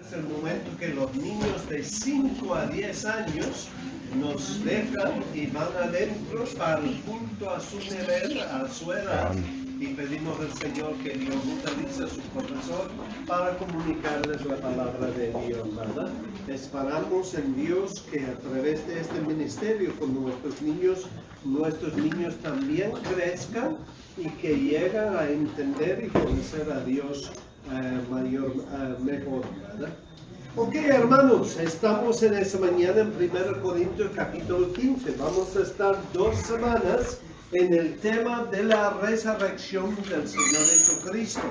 es el momento que los niños de 5 a 10 años nos dejan y van adentro para el culto a su nivel, a su edad, y pedimos al Señor que Dios utilice a su profesor para comunicarles la palabra de Dios, ¿verdad? Esperamos en Dios que a través de este ministerio con nuestros niños también crezcan y que lleguen a entender y conocer a Dios mejor, ¿verdad? Ok, hermanos, estamos en esta mañana en 1 Corintios capítulo 15. Vamos a estar 2 semanas en el tema de la resurrección del Señor Jesucristo.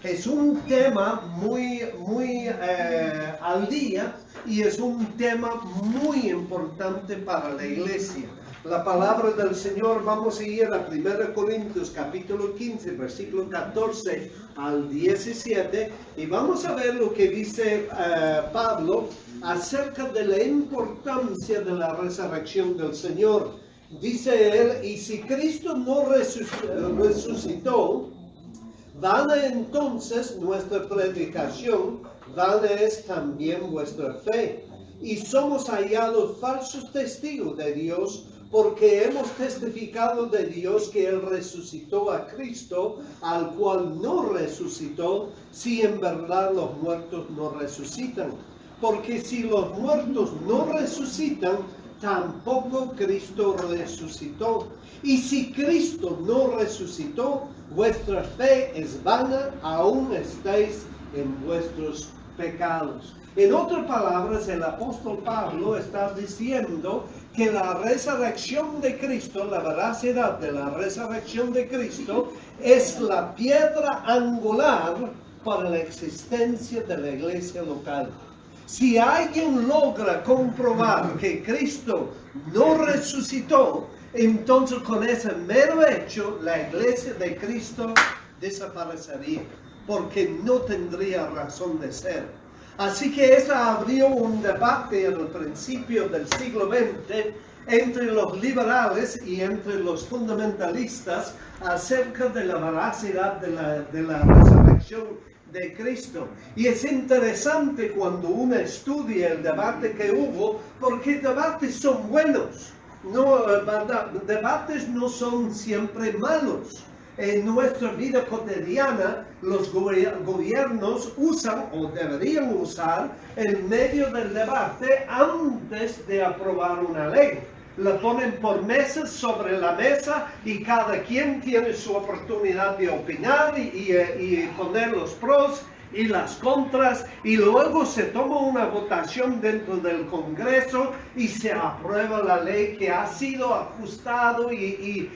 Es un tema muy al día y es un tema muy importante para la iglesia. La palabra del Señor, vamos a ir a 1 Corintios capítulo 15, versículo 14 al 17, y vamos a ver lo que dice Pablo acerca de la importancia de la resurrección del Señor. Dice él, y si Cristo no resucitó, vana entonces nuestra predicación, vana es también vuestra fe. Y somos hallados falsos testigos de Dios, porque hemos testificado de Dios que Él resucitó a Cristo, al cual no resucitó, si en verdad los muertos no resucitan. Porque si los muertos no resucitan, tampoco Cristo resucitó. Y si Cristo no resucitó, vuestra fe es vana, aún estáis en vuestros pecados. En otras palabras, el apóstol Pablo está diciendo que la resurrección de Cristo, la veracidad de la resurrección de Cristo, es la piedra angular para la existencia de la iglesia local. Si alguien logra comprobar que Cristo no resucitó, entonces con ese mero hecho la iglesia de Cristo desaparecería, porque no tendría razón de ser. Así que eso abrió un debate en el principio del siglo XX entre los liberales y entre los fundamentalistas acerca de la veracidad de la resurrección de Cristo. Y es interesante cuando uno estudia el debate que hubo, porque debates son buenos. No, ¿verdad? Debates no son siempre malos. En nuestra vida cotidiana, los gobiernos usan o deberían usar el medio del debate antes de aprobar una ley. La ponen por mesas sobre la mesa y cada quien tiene su oportunidad de opinar y poner los pros y las contras, y luego se toma una votación dentro del Congreso y se aprueba la ley que ha sido ajustado y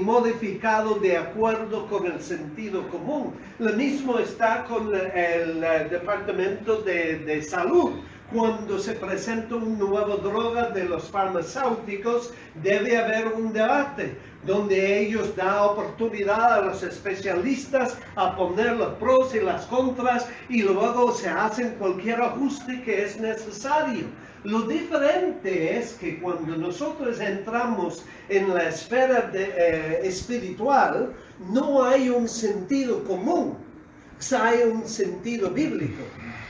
modificado de acuerdo con el sentido común. Lo mismo está con el Departamento de Salud. Cuando se presenta una nueva droga de los farmacéuticos, debe haber un debate donde ellos dan oportunidad a los especialistas a poner los pros y las contras y luego se hacen cualquier ajuste que es necesario. Lo diferente es que cuando nosotros entramos en la esfera espiritual, no hay un sentido común, hay un sentido bíblico.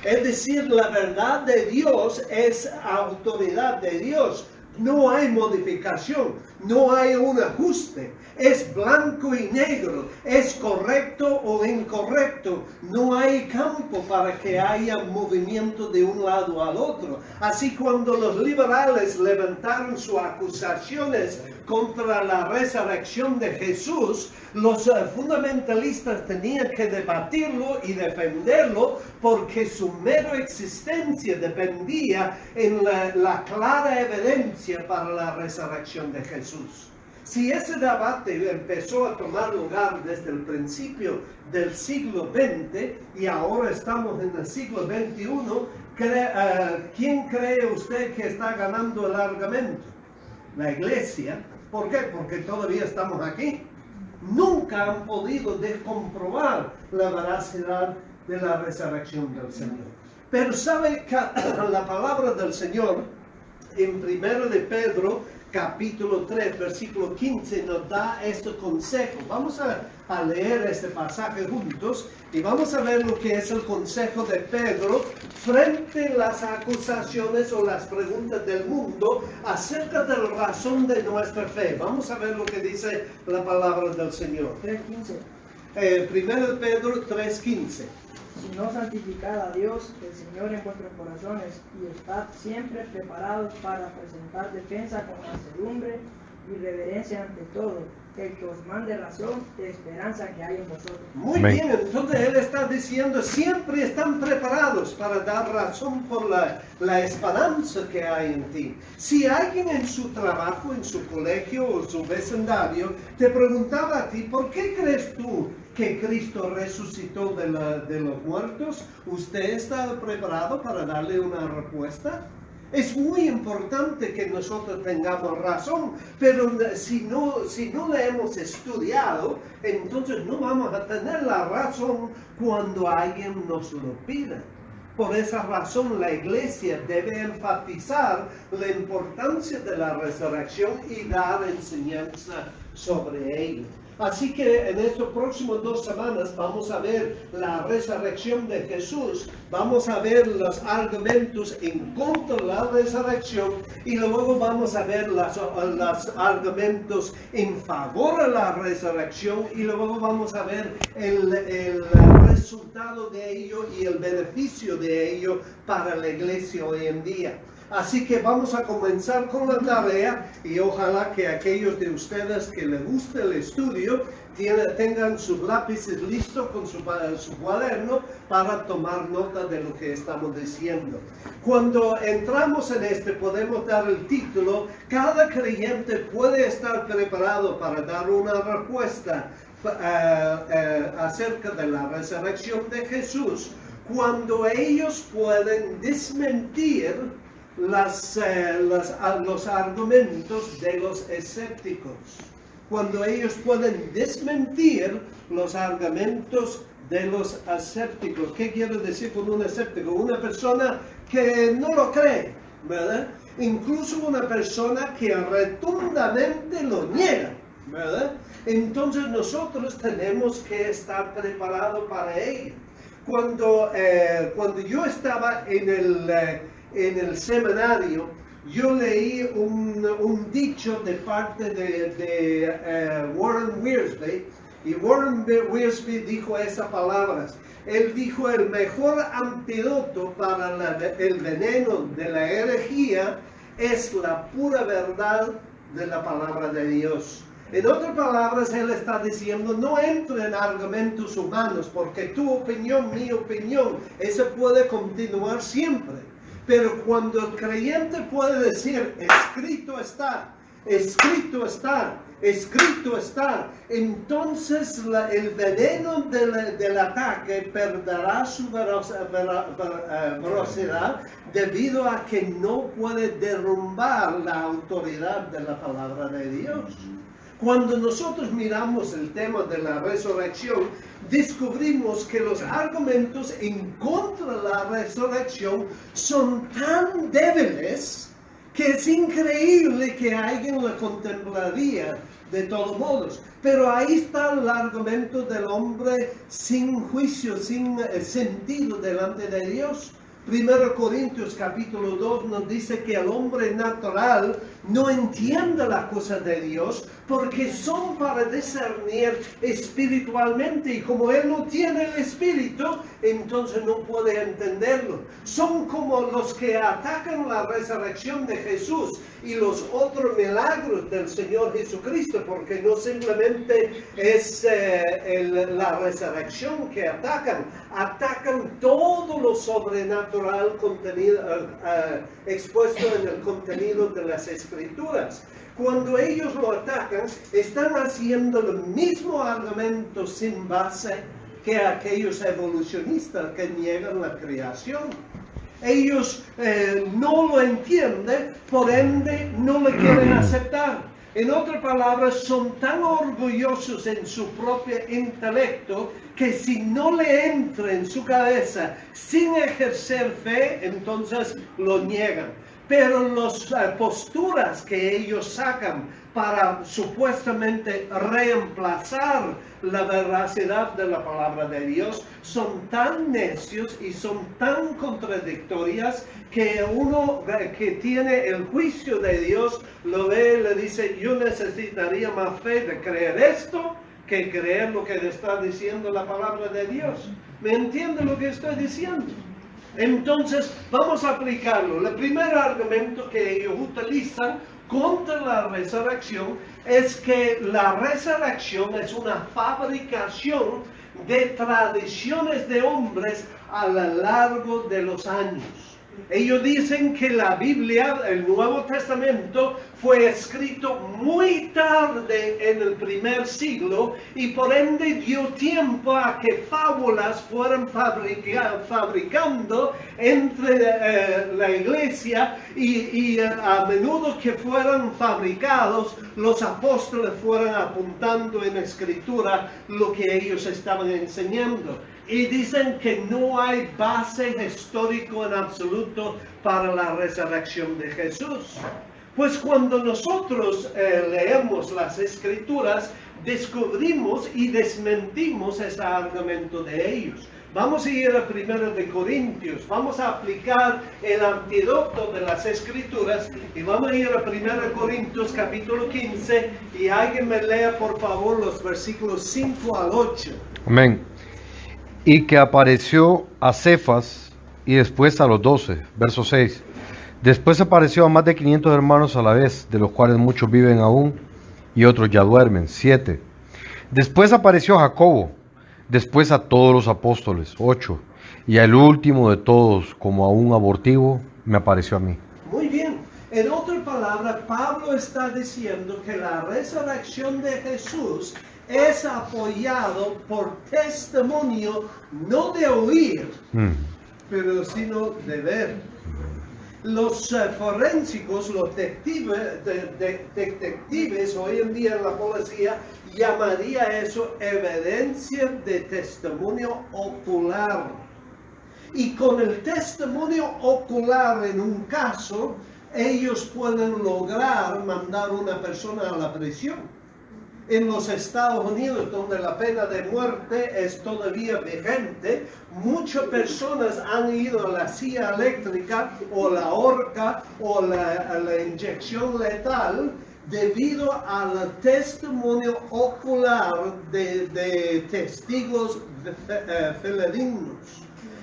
Es decir, la verdad de Dios es autoridad de Dios. No hay modificación, no hay un ajuste. Es blanco y negro, es correcto o incorrecto. No hay campo para que haya movimiento de un lado al otro. Así cuando los liberales levantaron sus acusaciones contra la resurrección de Jesús, los fundamentalistas tenían que debatirlo y defenderlo porque su mera existencia dependía en la clara evidencia para la resurrección de Jesús. Si ese debate empezó a tomar lugar desde el principio del siglo XX y ahora estamos en el siglo XXI, ¿quién cree usted que está ganando el argumento? La iglesia. ¿Por qué? Porque todavía estamos aquí. Nunca han podido comprobar la veracidad de la resurrección del Señor. Pero sabe que la palabra del Señor en 1 de Pedro capítulo 3, versículo 15, nos da este consejo. Vamos a leer este pasaje juntos y vamos a ver lo que es el consejo de Pedro frente a las acusaciones o las preguntas del mundo acerca de la razón de nuestra fe. Vamos a ver lo que dice la palabra del Señor. 3:15. Primero Pedro 3:15. Sino santificad a Dios, el Señor, en vuestros corazones, y estad siempre preparados para presentar defensa con mansedumbre y reverencia ante todo, el que os mande razón de esperanza que hay en vosotros. Muy bien, entonces él está diciendo, siempre están preparados para dar razón por la esperanza que hay en ti. Si alguien en su trabajo, en su colegio o su vecindario te preguntaba a ti, ¿por qué crees tú que Cristo resucitó de los muertos? ¿Usted está preparado para darle una respuesta? Es muy importante que nosotros tengamos razón, pero si no la hemos estudiado, entonces no vamos a tener la razón cuando alguien nos lo pida. Por esa razón la iglesia debe enfatizar la importancia de la resurrección y dar enseñanza sobre ella. Así que en estas próximas 2 semanas vamos a ver la resurrección de Jesús, vamos a ver los argumentos en contra de la resurrección y luego vamos a ver los argumentos en favor de la resurrección y luego vamos a ver el resultado de ello y el beneficio de ello para la iglesia hoy en día. Así que vamos a comenzar con la tarea y ojalá que aquellos de ustedes que les guste el estudio tengan sus lápices listos con su cuaderno para tomar nota de lo que estamos diciendo. Cuando entramos en podemos dar el título, cada creyente puede estar preparado para dar una respuesta acerca de la resurrección de Jesús cuando ellos pueden desmentir los argumentos de los escépticos. Cuando ellos pueden desmentir los argumentos de los escépticos. ¿Qué quiero decir con un escéptico? Una persona que no lo cree, ¿verdad? Incluso una persona que rotundamente lo niega, ¿verdad? Entonces nosotros tenemos que estar preparados para ello. Cuando yo estaba en el seminario, yo leí un dicho de parte de Warren Wiersbe, y Warren Wiersbe dijo esas palabras. Él dijo, el mejor antídoto para el veneno de la herejía es la pura verdad de la palabra de Dios. En otras palabras, él está diciendo, no entre en argumentos humanos, porque tu opinión, mi opinión, eso puede continuar siempre. Pero cuando el creyente puede decir, escrito está, escrito está, escrito está, entonces el veneno del ataque perderá su velocidad debido a que no puede derrumbar la autoridad de la palabra de Dios. Cuando nosotros miramos el tema de la resurrección, descubrimos que los argumentos en contra de la resurrección son tan débiles que es increíble que alguien lo contemplaría de todos modos. Pero ahí está el argumento del hombre sin juicio, sin sentido delante de Dios. 1 Corintios capítulo 2 nos dice que el hombre natural no entiende las cosas de Dios porque son para discernir espiritualmente, y como él no tiene el espíritu, entonces no puede entenderlo. Son como los que atacan la resurrección de Jesús y los otros milagros del Señor Jesucristo, porque no simplemente es la resurrección que atacan todo lo sobrenatural expuesto en el contenido de las Escrituras. Cuando ellos lo atacan, están haciendo el mismo argumento sin base que aquellos evolucionistas que niegan la creación. Ellos no lo entienden, por ende no lo quieren aceptar. En otras palabras, son tan orgullosos en su propio intelecto que si no le entra en su cabeza sin ejercer fe, entonces lo niegan. pero las posturas que ellos sacan para supuestamente reemplazar la veracidad de la palabra de Dios son tan necios y son tan contradictorias que uno que tiene el juicio de Dios lo ve y le dice, yo necesitaría más fe de creer esto que creer lo que le está diciendo la palabra de Dios. ¿Me entiende lo que estoy diciendo? Entonces, vamos a aplicarlo. El primer argumento que ellos utilizan contra la resurrección es que la resurrección es una fabricación de tradiciones de hombres a lo largo de los años. Ellos dicen que la Biblia, el Nuevo Testamento, fue escrito muy tarde en el primer siglo y por ende dio tiempo a que fábulas fueran fabricando entre la iglesia y a menudo que fueran fabricados, los apóstoles fueran apuntando en escritura lo que ellos estaban enseñando. Y dicen que no hay base histórico en absoluto para la resurrección de Jesús. Pues cuando nosotros leemos las Escrituras, descubrimos y desmentimos ese argumento de ellos. Vamos a ir a 1 de Corintios, vamos a aplicar el antídoto de las Escrituras y vamos a ir a 1 Corintios capítulo 15 y alguien me lea por favor los versículos 5 al 8. Amén. Y que apareció a Cefas y después a los 12, verso 6. Después apareció a más de 500 hermanos a la vez, de los cuales muchos viven aún y otros ya duermen, 7. Después apareció a Jacobo, después a todos los apóstoles, 8. Y al último de todos, como a un abortivo, me apareció a mí. Muy bien. En otras palabras, Pablo está diciendo que la resurrección de Jesús es apoyado por testimonio, no de oír, pero sino de ver. Los forensicos, los detectives hoy en día en la policía, llamaría eso evidencia de testimonio ocular. Y con el testimonio ocular en un caso, ellos pueden lograr mandar a una persona a la prisión. En los Estados Unidos, donde la pena de muerte es todavía vigente, muchas personas han ido a la silla eléctrica o la horca o la inyección letal debido al testimonio ocular de testigos fidedignos.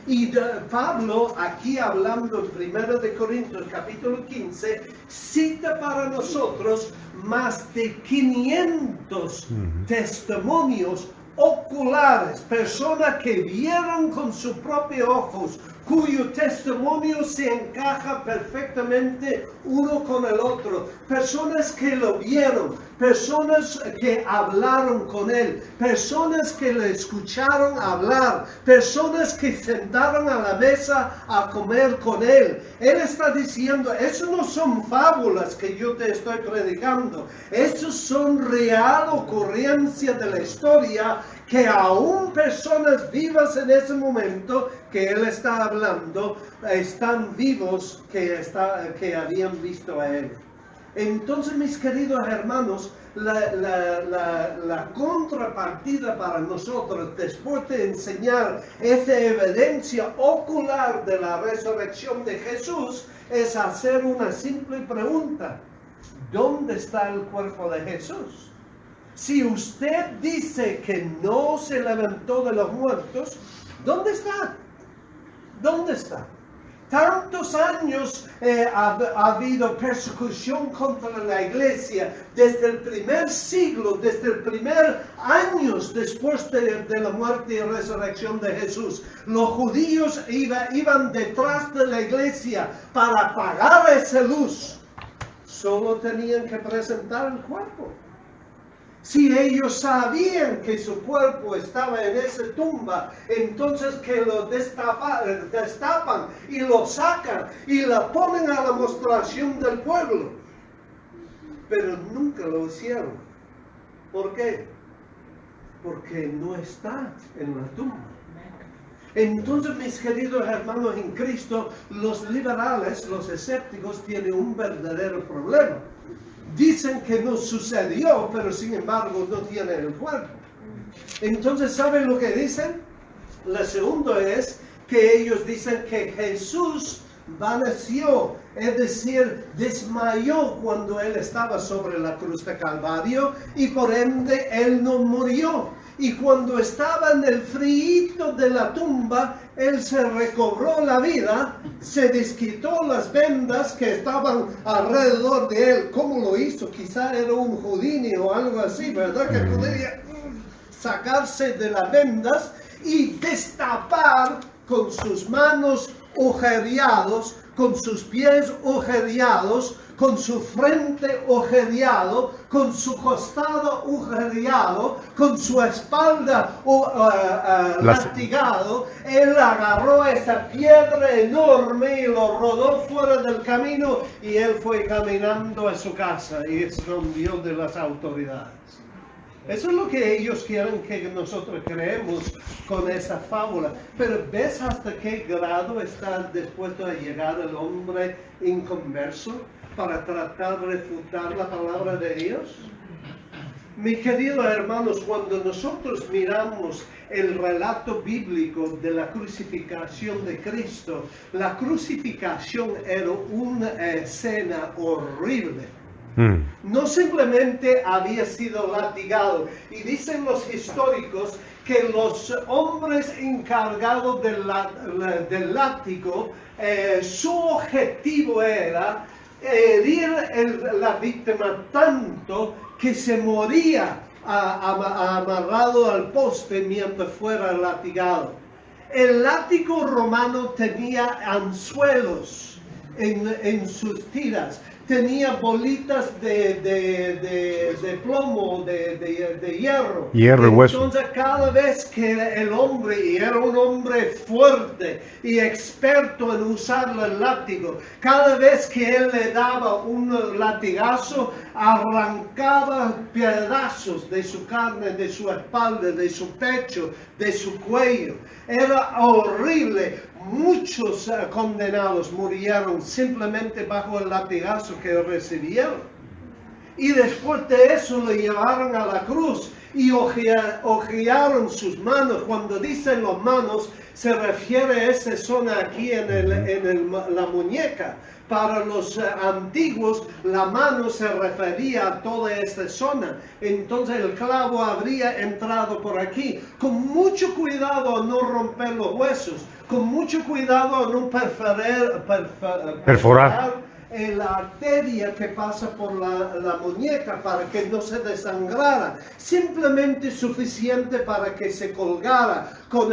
Y Pablo, aquí hablando en 1 de Corintios capítulo 15, cita para nosotros más de 500 testimonios oculares, personas que vieron con sus propios ojos, cuyo testimonio se encaja perfectamente uno con el otro, personas que lo vieron, personas que hablaron con él, personas que le escucharon hablar, personas que sentaron a la mesa a comer con él. Él está diciendo, eso no son fábulas que yo te estoy predicando, esos son real ocurrencia de la historia, que aún personas vivas en ese momento que él está hablando, están vivos que habían visto a él. Entonces, mis queridos hermanos, la contrapartida para nosotros, después de enseñar esa evidencia ocular de la resurrección de Jesús, es hacer una simple pregunta: ¿dónde está el cuerpo de Jesús? Si usted dice que no se levantó de los muertos, ¿dónde está? ¿Dónde está? Tantos años ha habido persecución contra la iglesia, desde el primer siglo, desde el primer años después de la muerte y resurrección de Jesús. Los judíos iban detrás de la iglesia para apagar esa luz. Solo tenían que presentar el cuerpo. Si ellos sabían que su cuerpo estaba en esa tumba, entonces que lo destapan y lo sacan y lo ponen a la mostración del pueblo. Pero nunca lo hicieron. ¿Por qué? Porque no está en la tumba. Entonces, mis queridos hermanos en Cristo, los liberales, los escépticos, tienen un verdadero problema. Dicen que no sucedió, pero sin embargo no tienen el cuerpo. Entonces, ¿saben lo que dicen? La segunda es que ellos dicen que Jesús vaneció, es decir, desmayó cuando él estaba sobre la cruz de Calvario y por ende él no murió. Y cuando estaba en el frío de la tumba, él se recobró la vida, se desquitó las vendas que estaban alrededor de él. ¿Cómo lo hizo? Quizá era un Houdini o algo así, ¿verdad? Que podría sacarse de las vendas y destapar con sus manos agujereados, con sus pies agujereados, con su frente agujereado, con su costado agujereado, con su espalda latigado. Él agarró esa piedra enorme y lo rodó fuera del camino y él fue caminando a su casa y escondió de las autoridades. Eso es lo que ellos quieren que nosotros creemos con esa fábula. Pero ¿ves hasta qué grado está dispuesto a llegar el hombre inconverso para tratar de refutar la palabra de Dios? Mis queridos hermanos, cuando nosotros miramos el relato bíblico de la crucificación de Cristo, la crucificación era una escena horrible. No simplemente había sido latigado. Y dicen los históricos que los hombres encargados del látigo, su objetivo era herir la víctima tanto que se moría amarrado al poste mientras fuera latigado. El látigo romano tenía anzuelos en sus tiras. Tenía bolitas de plomo, de hierro. Hierro y hueso. Entonces cada vez que el hombre, y era un hombre fuerte y experto en usar el látigo, cada vez que él le daba un latigazo, arrancaba pedazos de su carne, de su espalda, de su pecho, de su cuello. Era horrible. Muchos condenados murieron simplemente bajo el latigazo que recibieron. Y después de eso le llevaron a la cruz y ojearon sus manos. Cuando dicen las manos, se refiere a esa zona aquí en la muñeca. Para los antiguos, la mano se refería a toda esta zona. Entonces el clavo habría entrado por aquí. Con mucho cuidado a no romper los huesos. Con mucho cuidado a no perforar la arteria que pasa por la muñeca para que no se desangrara. Simplemente suficiente para que se colgara con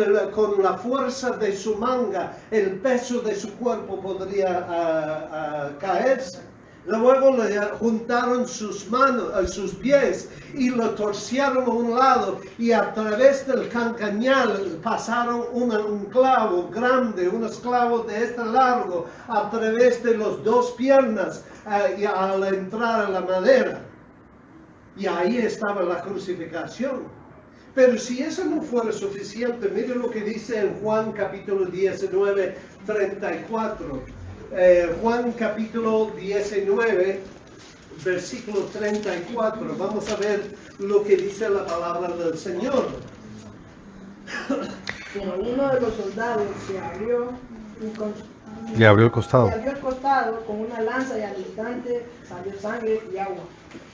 la fuerza de su manga. El peso de su cuerpo podría caerse. Luego le juntaron sus manos, sus pies y lo torcieron a un lado y a través del cancañal pasaron un clavo grande, unos clavos de este largo a través de las dos piernas y al entrar a la madera. Y ahí estaba la crucificación. Pero si eso no fuera suficiente, mire lo que dice en Juan capítulo 19, 34. Juan capítulo 19, versículo 34. Vamos a ver lo que dice la palabra del Señor. Pero uno de los soldados le abrió el costado. Le abrió el costado con una lanza y al instante salió sangre y agua.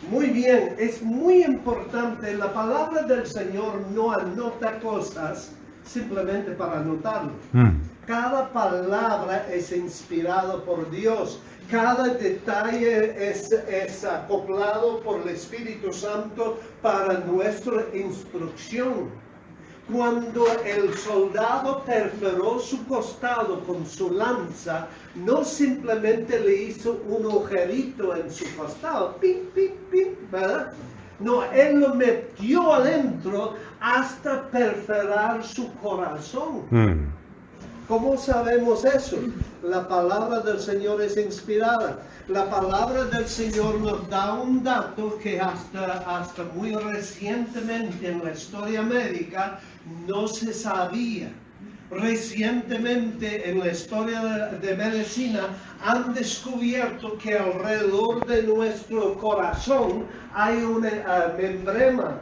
Muy bien, es muy importante. La palabra del Señor no anota cosas simplemente para anotarlo. Cada palabra es inspirada por Dios. Cada detalle es acoplado por el Espíritu Santo para nuestra instrucción. Cuando el soldado perforó su costado con su lanza, no simplemente le hizo un agujerito en su costado, pim, pim, pim, ¿verdad? No, él lo metió adentro hasta perforar su corazón. ¿Cómo sabemos eso? La palabra del Señor es inspirada. La palabra del Señor nos da un dato que hasta muy recientemente en la historia médica no se sabía. Recientemente en la historia de medicina han descubierto que alrededor de nuestro corazón hay una membrana.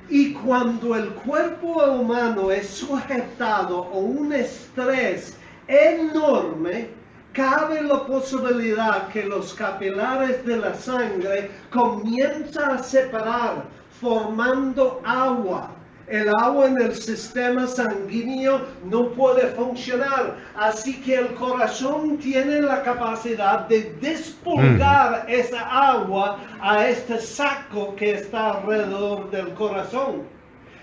Y cuando el cuerpo humano es sujetado a un estrés enorme, cabe la posibilidad que los capilares de la sangre comienzan a separar, formando agua. El agua en el sistema sanguíneo no puede funcionar, así que el corazón tiene la capacidad de despulgar esa agua a este saco que está alrededor del corazón.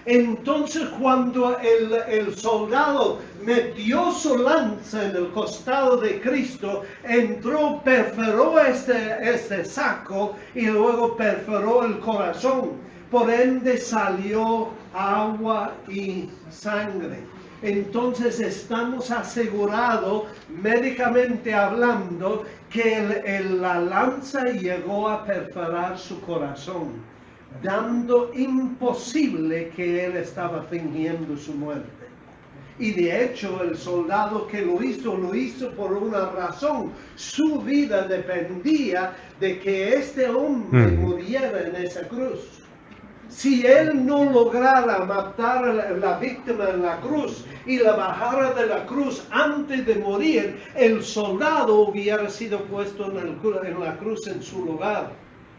Entonces cuando el soldado metió su lanza en el costado de Cristo, entró, perforó este saco y luego perforó el corazón. Por ende salió agua y sangre. Entonces estamos asegurados, médicamente hablando, que la lanza llegó a perforar su corazón, dando imposible que él estaba fingiendo su muerte. Y de hecho el soldado que lo hizo por una razón. Su vida dependía de que este hombre muriera en esa cruz. Si él no lograra matar a la víctima en la cruz y la bajara de la cruz antes de morir, el soldado hubiera sido puesto en la cruz en su lugar.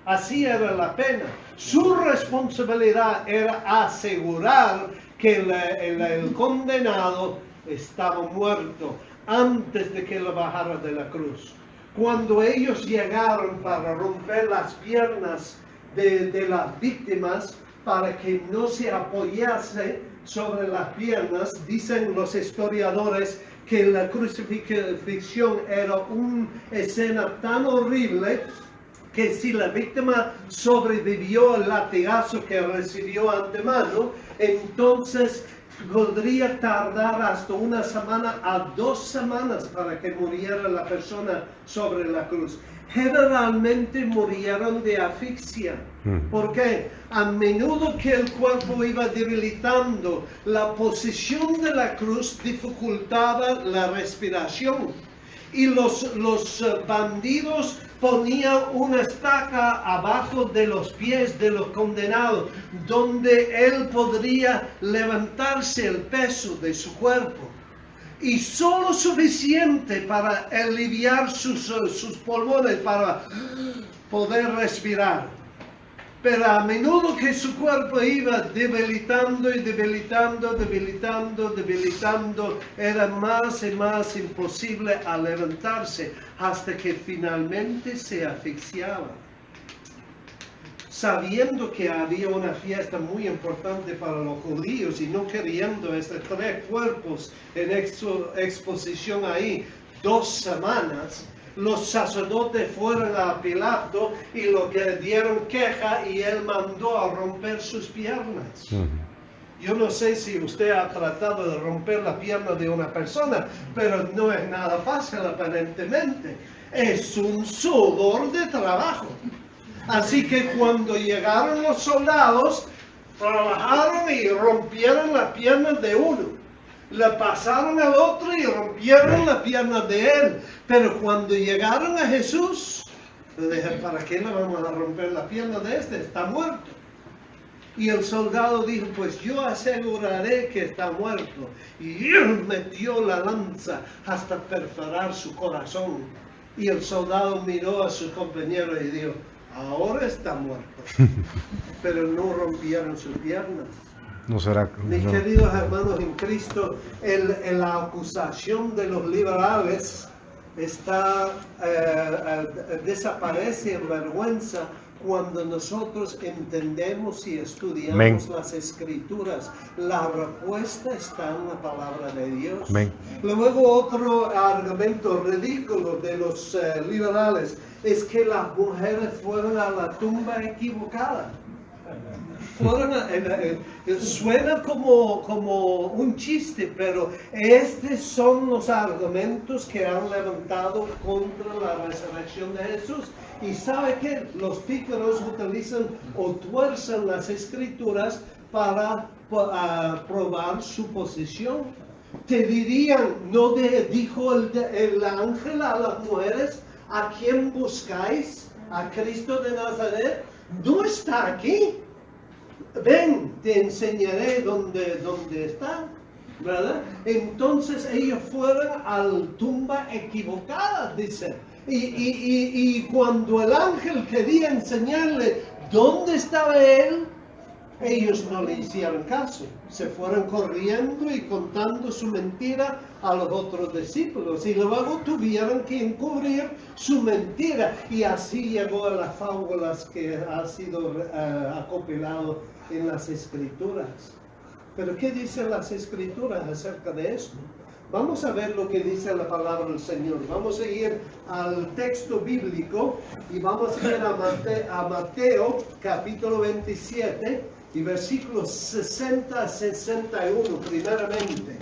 Así era la pena. Su responsabilidad era asegurar que el condenado estaba muerto antes de que lo bajara de la cruz. Cuando ellos llegaron para romper las piernas de las víctimas, para que no se apoyase sobre las piernas, dicen los historiadores que la crucifixión era una escena tan horrible que si la víctima sobrevivió al latigazo que recibió antemano, entonces podría tardar hasta 1 semana a 2 semanas para que muriera la persona sobre la cruz. Generalmente murieron de asfixia. ¿Por qué? A menudo que el cuerpo iba debilitando, la posición de la cruz dificultaba la respiración. Y los bandidos ponían una estaca abajo de los pies de los condenados, donde él podría levantarse el peso de su cuerpo. Y solo suficiente para aliviar sus pulmones, para poder respirar. Pero a menudo que su cuerpo iba debilitando, era más y más imposible a levantarse, hasta que finalmente se asfixiaba. Sabiendo que había una fiesta muy importante para los judíos y no queriendo estos 3 cuerpos en exposición ahí 2 semanas, los sacerdotes fueron a Pilato y lo que dieron queja y él mandó a romper sus piernas. Yo no sé si usted ha tratado de romper la pierna de una persona, pero no es nada fácil aparentemente. Es un sudor de trabajo. Así que cuando llegaron los soldados, trabajaron y rompieron las piernas de uno. Le pasaron al otro y rompieron las piernas de él. Pero cuando llegaron a Jesús, le dije, ¿para qué le vamos a romper la pierna de este? Está muerto. Y el soldado dijo, pues yo aseguraré que está muerto. Y él metió la lanza hasta perforar su corazón. Y el soldado miró a su compañero y dijo, ahora está muerto, pero no rompieron sus piernas. No será. Mis queridos hermanos en Cristo, la acusación de los liberales desaparece en vergüenza cuando nosotros entendemos y estudiamos las Escrituras. La respuesta está en la palabra de Dios. Luego otro argumento ridículo de los liberales es que las mujeres fueron a la tumba equivocada. Suena como un chiste, pero estos son los argumentos que han levantado contra la resurrección de Jesús. Y ¿sabe qué? Los pícaros utilizan o tuercen las Escrituras para probar su posición. Te dirían, ¿no dijo el ángel a las mujeres, a quién buscáis? ¿A Cristo de Nazaret? No está aquí. Ven, te enseñaré dónde está, ¿verdad? Entonces ellos fueron a la tumba equivocada, dice. Y cuando el ángel quería enseñarle dónde estaba él, ellos no le hicieron caso. Se fueron corriendo y contando su mentira a los otros discípulos. Y luego tuvieron que encubrir su mentira. Y así llegó a las fábulas que ha sido acopilado en las Escrituras. Pero ¿qué dicen las Escrituras acerca de esto? Vamos a ver lo que dice la palabra del Señor. Vamos a ir al texto bíblico y vamos a ir a Mateo capítulo 27 y versículos 60 a 61 primeramente.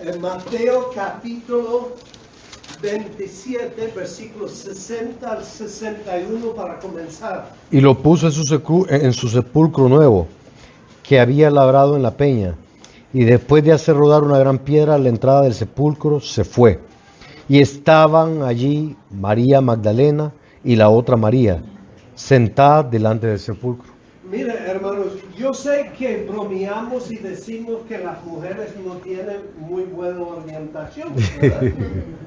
En Mateo capítulo 27, versículos 60 al 61 para comenzar. Y lo puso en su sepulcro nuevo, que había labrado en la peña, y después de hacer rodar una gran piedra a la entrada del sepulcro, se fue. Y estaban allí María Magdalena y la otra María, sentadas delante del sepulcro. Mire, hermanos, yo sé que bromeamos y decimos que las mujeres no tienen muy buena orientación, ¿verdad?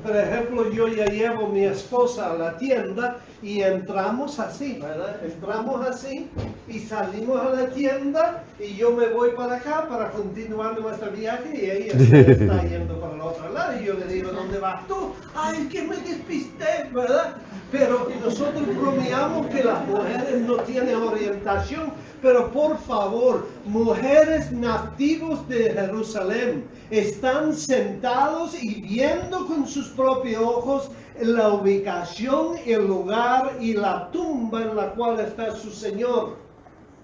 Por ejemplo, yo ya llevo a mi esposa a la tienda y entramos así, ¿verdad? Entramos así y salimos a la tienda y yo me voy para acá para continuar nuestro viaje y ella se está yendo para el otro lado y yo le digo, ¿dónde vas tú? Ay, que me despisté, ¿verdad? Pero nosotros bromeamos que las mujeres no tienen orientación, pero por favor, mujeres nativos de Jerusalén están sentados y viendo con sus propios ojos la ubicación, el lugar y la tumba en la cual está su Señor.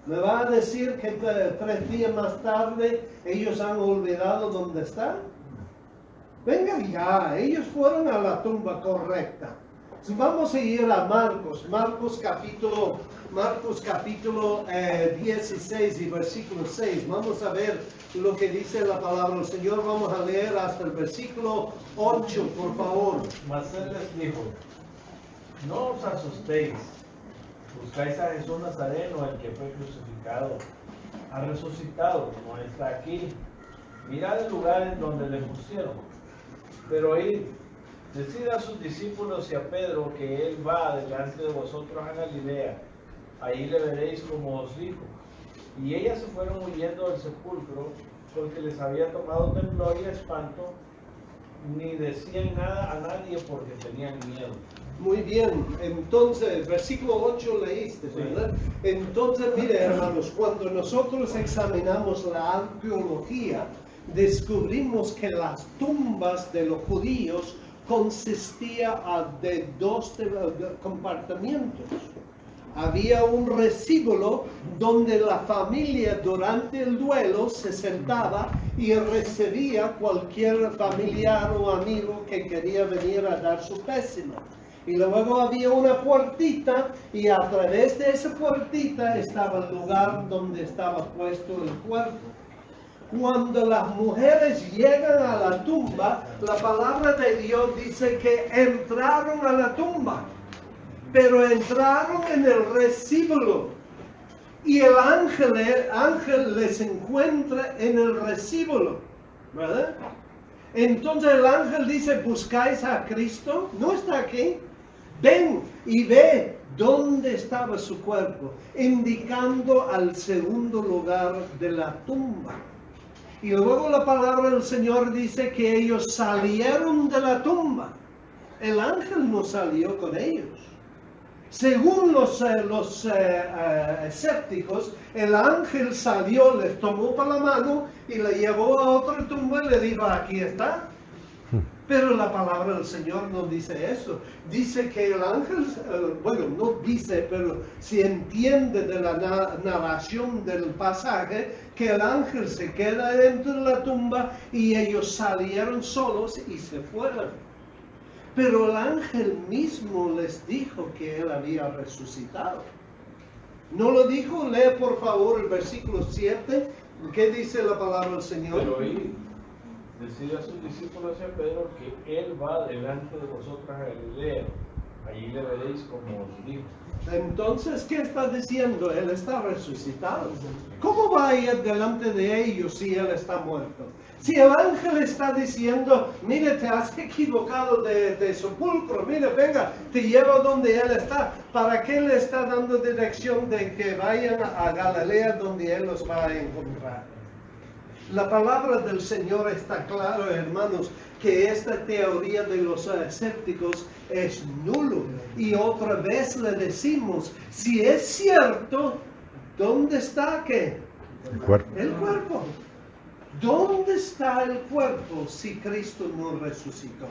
¿Me va a decir que 3 días más tarde ellos han olvidado dónde está? Venga ya, ellos fueron a la tumba correcta. Vamos a ir a Marcos capítulo 16 y versículo 6. Vamos a ver lo que dice la palabra del Señor. Vamos a leer hasta el versículo 8, por favor. Mas él les dijo, no os asustéis, buscáis a Jesús Nazareno, el que fue crucificado. Ha resucitado, no está aquí. Mirad el lugar en donde le pusieron. Pero id, decid a sus discípulos y a Pedro que él va delante de vosotros a Galilea. Ahí le veréis como os dijo. Y ellas se fueron huyendo del sepulcro porque les había tomado temblor y espanto, ni decían nada a nadie porque tenían miedo. Muy bien, entonces, versículo 8 leíste, ¿verdad? Sí. Entonces, mire hermanos, cuando nosotros examinamos la arqueología, descubrimos que las tumbas de los judíos consistían de 2 compartimientos. Había un recíbulo donde la familia durante el duelo se sentaba y recibía cualquier familiar o amigo que quería venir a dar su pésame. Y luego había una puertita y a través de esa puertita estaba el lugar donde estaba puesto el cuerpo. Cuando las mujeres llegan a la tumba, la palabra de Dios dice que entraron a la tumba, pero entraron en el recíbulo y el ángel les encuentra en el recíbulo, ¿verdad? Entonces el ángel dice, ¿buscáis a Cristo? No está aquí. Ven y ve dónde estaba su cuerpo, indicando al segundo lugar de la tumba. Y luego la palabra del Señor dice que ellos salieron de la tumba. El ángel no salió con ellos. Según los escépticos, el ángel salió, les tomó para la mano y le llevó a otra tumba y le dijo, aquí está. Pero la palabra del Señor no dice eso. Dice que el ángel, bueno, no dice, pero se entiende de la narración del pasaje, que el ángel se queda dentro de la tumba y ellos salieron solos y se fueron. Pero el ángel mismo les dijo que él había resucitado. ¿No lo dijo? Lee por favor el versículo 7. ¿Qué dice la palabra del Señor? Pero oí, decía a sus discípulos y a Pedro que Él va delante de vosotros a Galilea. Allí le veréis como os dijo. Entonces, ¿qué está diciendo? Él está resucitado. ¿Cómo va a ir delante de ellos si Él está muerto? Si el ángel está diciendo, mire, te has equivocado de sepulcro, mire, venga, te llevo donde Él está. ¿Para qué le está dando dirección de que vayan a Galilea donde Él los va a encontrar? La palabra del Señor está claro, hermanos, que esta teoría de los escépticos es nulo. Y otra vez le decimos, si es cierto, ¿dónde está qué? El cuerpo. El cuerpo. ¿Dónde está el cuerpo si Cristo no resucitó?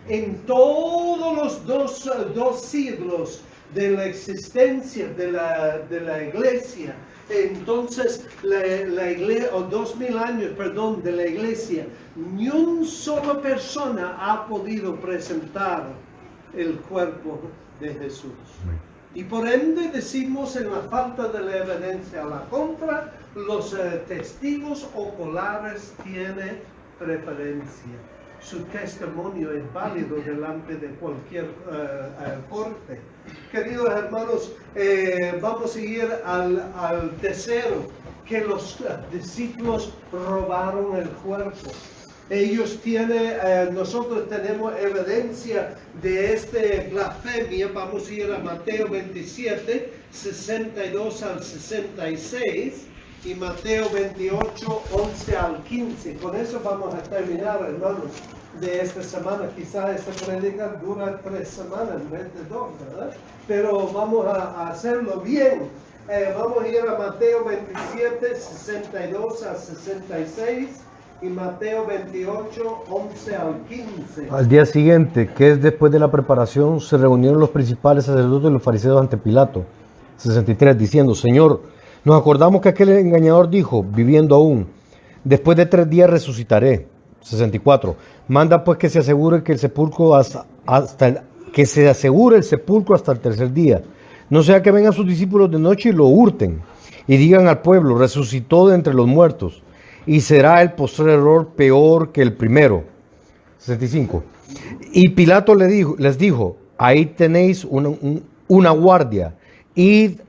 En todos los dos siglos de la existencia de la iglesia, entonces la iglesia, o 2000 años, perdón, de la iglesia, ni una sola persona ha podido presentar el cuerpo de Jesús. Y por ende decimos en la falta de la evidencia a la contra, los testigos oculares tienen preferencia. Su testimonio es válido delante de cualquier corte. Queridos hermanos, vamos a ir al tercero, que los discípulos robaron el cuerpo. Ellos tienen, nosotros tenemos evidencia de esta blasfemia. Vamos a ir a Mateo 27, 62 al 66 y Mateo 28, 11 al 15. Con eso vamos a terminar, hermanos, de esta semana. Quizá esta prédica dura 3 semanas en vez de 2, ¿verdad? Pero vamos a hacerlo bien. Vamos a ir a Mateo 27, 62 al 66. Y Mateo 28, 11 al 15. Al día siguiente, que es después de la preparación, se reunieron los principales sacerdotes y los fariseos ante Pilato. 63, diciendo, Señor, nos acordamos que aquel engañador dijo, viviendo aún, después de 3 días resucitaré. 64, manda pues que se asegure que el sepulcro hasta el tercer día. No sea que vengan sus discípulos de noche y lo hurten, y digan al pueblo, resucitó de entre los muertos. Y será el postrer error peor que el primero. 65. Y Pilato les dijo, ahí tenéis una guardia, id,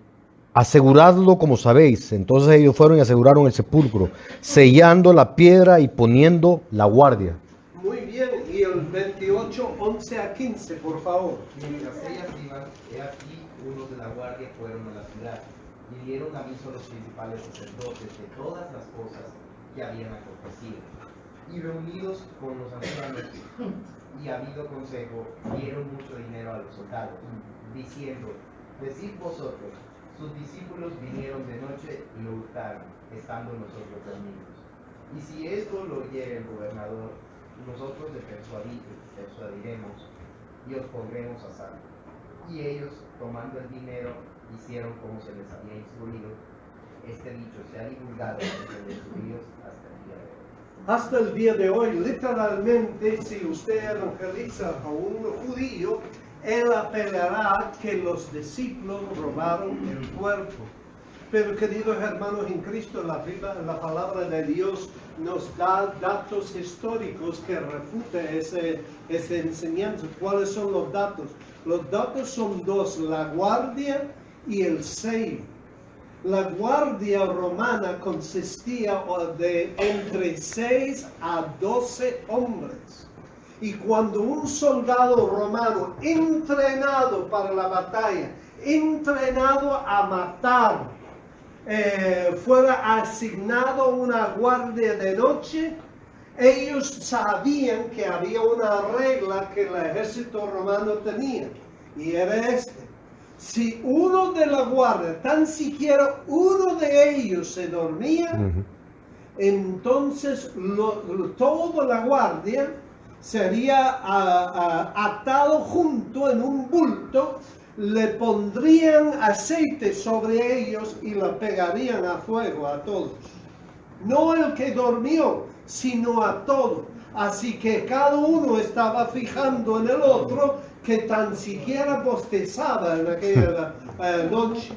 aseguradlo como sabéis. Entonces ellos fueron y aseguraron el sepulcro, sellando la piedra y poniendo la guardia. Muy bien, y el 28, 11 a 15, por favor. Mientras ellas iban, he aquí, unos de la guardia fueron a la ciudad y dieron aviso a los principales sacerdotes de todas las cosas que habían acontecido. Y reunidos con los ancianos y habido consejo, dieron mucho dinero a los soldados, diciendo, decid vosotros, sus discípulos vinieron de noche y lo hurtaron, estando nosotros dormidos. Y si esto lo oyere el gobernador, nosotros le persuadiremos y os pondremos a salvo. Y ellos, tomando el dinero, hicieron como se les había instruido. Este dicho se ha divulgado entre los judíos hasta el día de hoy. Literalmente, si usted evangeliza a un judío, él apelará que los discípulos robaron el cuerpo. Pero queridos hermanos en Cristo, la palabra de Dios nos da datos históricos que refutan esa enseñanza. ¿Cuáles son los datos? Los datos son 2, la guardia y el sello. La guardia romana consistía de entre 6 a 12 hombres. Y cuando un soldado romano entrenado para la batalla, entrenado a matar, fuera asignado a una guardia de noche, ellos sabían que había una regla que el ejército romano tenía, y era este. Si uno de la guardia, tan siquiera uno de ellos se dormía, entonces toda la guardia sería atado junto en un bulto, le pondrían aceite sobre ellos y la pegarían a fuego a todos. No el que durmió, sino a todos. Así que cada uno estaba fijando en el otro que tan siquiera bostezaba en aquella noche.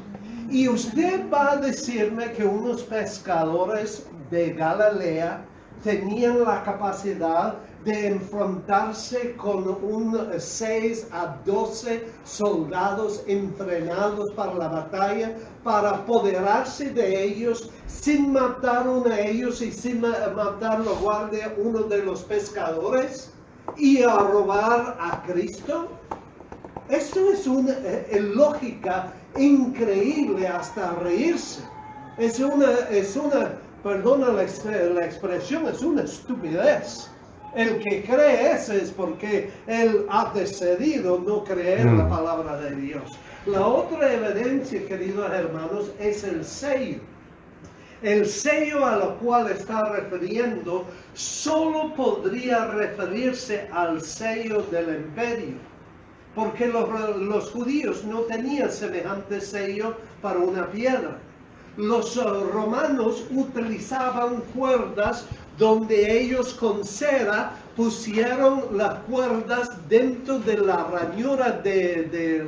Y usted va a decirme que unos pescadores de Galilea tenían la capacidad de enfrentarse con 6 a 12 soldados entrenados para la batalla, para apoderarse de ellos sin matar uno de ellos y sin matar la guardia uno de los pescadores y a robar a Cristo. Esto es una lógica increíble hasta reírse. Es una, perdona la expresión, es una estupidez. El que cree eso es porque él ha decidido no creer la palabra de Dios. La otra evidencia, queridos hermanos, es el sello. El sello a lo cual está refiriendo solo podría referirse al sello del imperio, porque los judíos no tenían semejante sello para una piedra. Los romanos utilizaban cuerdas donde ellos con cera pusieron las cuerdas dentro de la ranura de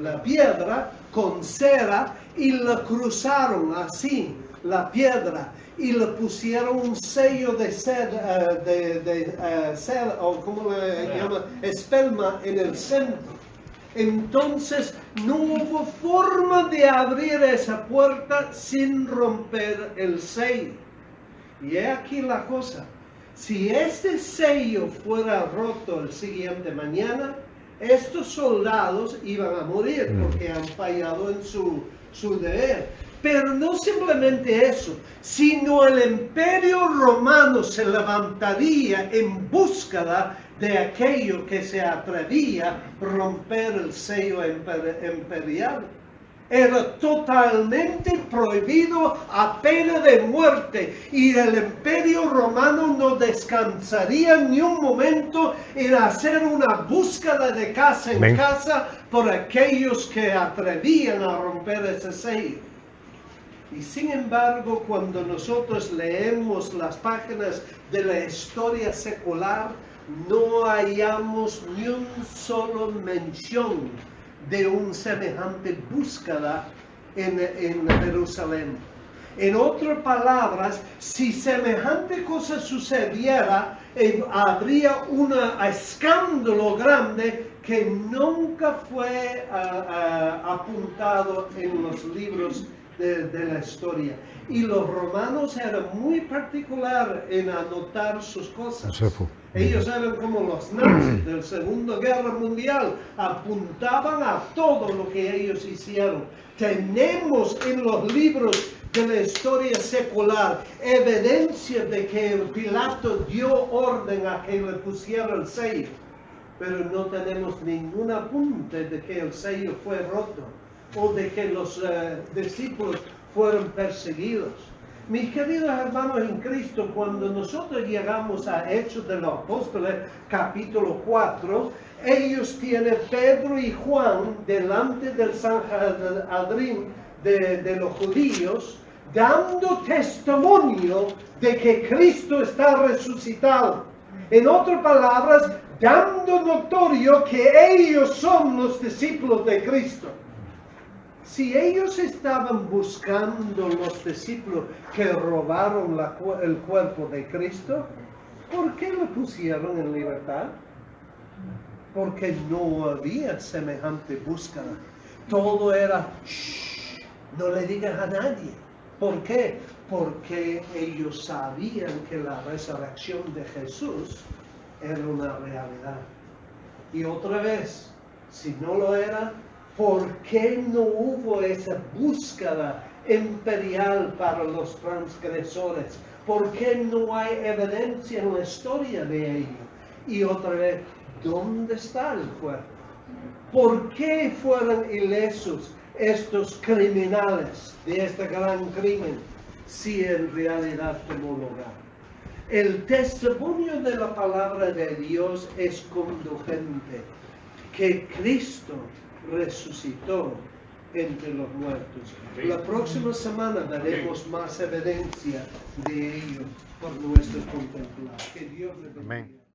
la piedra con cera y la cruzaron así, la piedra, y le pusieron un sello de cera, o como le llama, espelma en el centro. Entonces no hubo forma de abrir esa puerta sin romper el sello. Y he aquí la cosa, si este sello fuera roto el siguiente mañana, estos soldados iban a morir porque han fallado en su deber. Pero no simplemente eso, sino el imperio romano se levantaría en búsqueda de aquello que se atrevía a romper el sello imperial. Era totalmente prohibido a pena de muerte y el imperio romano no descansaría ni un momento en hacer una búsqueda de casa en casa por aquellos que atrevían a romper ese sello. Y sin embargo, cuando nosotros leemos las páginas de la historia secular, no hallamos ni un solo mención de un semejante búsqueda en Jerusalén. En otras palabras, si semejante cosa sucediera, habría un escándalo grande que nunca fue apuntado en los libros de la historia. Y los romanos eran muy particulares en anotar sus cosas. Ellos eran como los nazis de la Segunda Guerra Mundial, apuntaban a todo lo que ellos hicieron. Tenemos en los libros de la historia secular evidencia de que Pilato dio orden a que le pusiera el sello, pero no tenemos ningún apunte de que el sello fue roto o de que los discípulos fueron perseguidos. Mis queridos hermanos en Cristo, cuando nosotros llegamos a Hechos de los Apóstoles, capítulo 4, ellos tienen Pedro y Juan delante del Sanhedrin de los judíos, dando testimonio de que Cristo está resucitado. En otras palabras, dando notorio que ellos son los discípulos de Cristo. Si ellos estaban buscando los discípulos que robaron el cuerpo de Cristo, ¿por qué lo pusieron en libertad? Porque no había semejante búsqueda. Todo era, shh, no le digas a nadie. ¿Por qué? Porque ellos sabían que la resurrección de Jesús era una realidad. Y otra vez, si no lo era, ¿por qué no hubo esa búsqueda imperial para los transgresores? ¿Por qué no hay evidencia en la historia de ello? Y otra vez, ¿dónde está el cuerpo? ¿Por qué fueron ilesos estos criminales de este gran crimen si en realidad tomó lugar? El testimonio de la palabra de Dios es conducente, que Cristo resucitó entre los muertos. La próxima semana daremos más evidencia de ello por nuestro contemplar. Que Dios le bendiga.